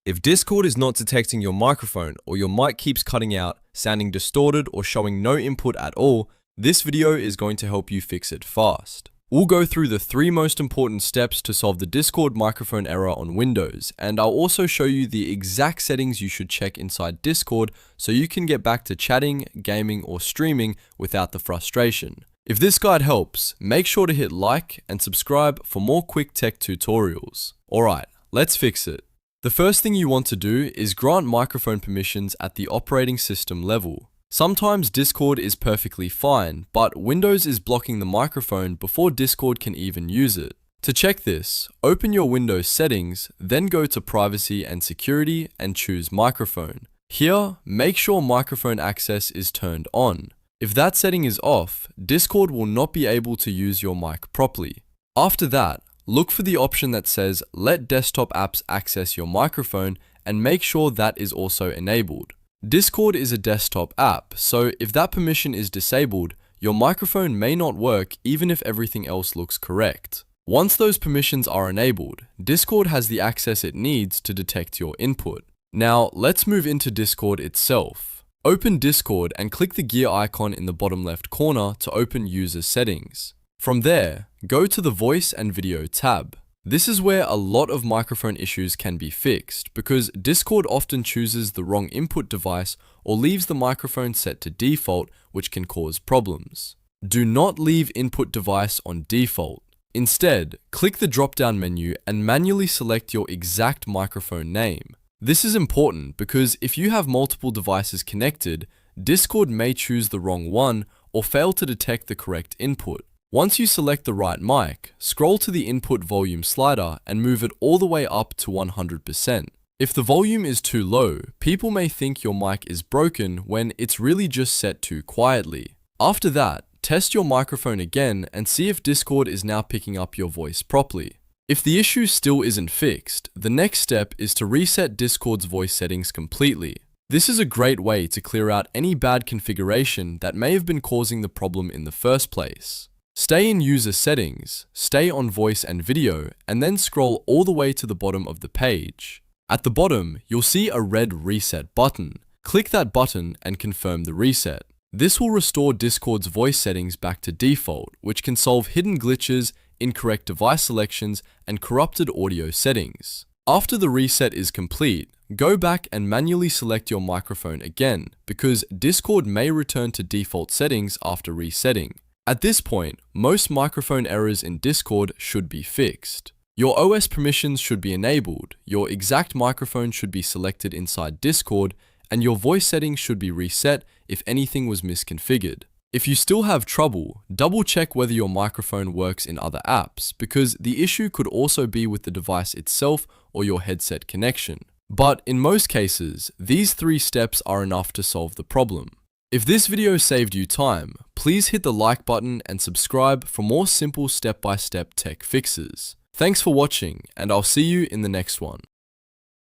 If Discord is not detecting your microphone or your mic keeps cutting out, sounding distorted or showing no input at all, this video is going to help you fix it fast. We'll go through the 3 most important steps to solve the Discord microphone error on Windows, and I'll also show you the exact settings you should check inside Discord so you can get back to chatting, gaming, or streaming without the frustration. If this guide helps, make sure to hit like and subscribe for more quick tech tutorials. Alright, let's fix it. The first thing you want to do is grant microphone permissions at the operating system level. Sometimes Discord is perfectly fine, but Windows is blocking the microphone before Discord can even use it. To check this, open your Windows settings, then go to Privacy and Security and choose Microphone. Here, make sure microphone access is turned on. If that setting is off, Discord will not be able to use your mic properly. After that, look for the option that says Let desktop apps access your microphone and make sure that is also enabled. Discord is a desktop app, so if that permission is disabled, your microphone may not work even if everything else looks correct. Once those permissions are enabled, Discord has the access it needs to detect your input. Now, let's move into Discord itself. Open Discord and click the gear icon in the bottom left corner to open User Settings. From there, go to the Voice and Video tab. This is where a lot of microphone issues can be fixed because Discord often chooses the wrong input device or leaves the microphone set to default, which can cause problems. Do not leave input device on default. Instead, click the drop-down menu and manually select your exact microphone name. This is important because if you have multiple devices connected, Discord may choose the wrong one or fail to detect the correct input. Once you select the right mic, scroll to the input volume slider and move it all the way up to 100%. If the volume is too low, people may think your mic is broken when it's really just set too quietly. After that, test your microphone again and see if Discord is now picking up your voice properly. If the issue still isn't fixed, the next step is to reset Discord's voice settings completely. This is a great way to clear out any bad configuration that may have been causing the problem in the first place. Stay in User Settings, stay on Voice and Video, and then scroll all the way to the bottom of the page. At the bottom, you'll see a red Reset button. Click that button and confirm the reset. This will restore Discord's voice settings back to default, which can solve hidden glitches, incorrect device selections, and corrupted audio settings. After the reset is complete, go back and manually select your microphone again, because Discord may return to default settings after resetting. At this point, most microphone errors in Discord should be fixed. Your OS permissions should be enabled, your exact microphone should be selected inside Discord, and your voice settings should be reset if anything was misconfigured. If you still have trouble, double check whether your microphone works in other apps, because the issue could also be with the device itself or your headset connection. But in most cases, these 3 steps are enough to solve the problem. If this video saved you time, please hit the like button and subscribe for more simple step-by-step tech fixes. Thanks for watching, and I'll see you in the next one.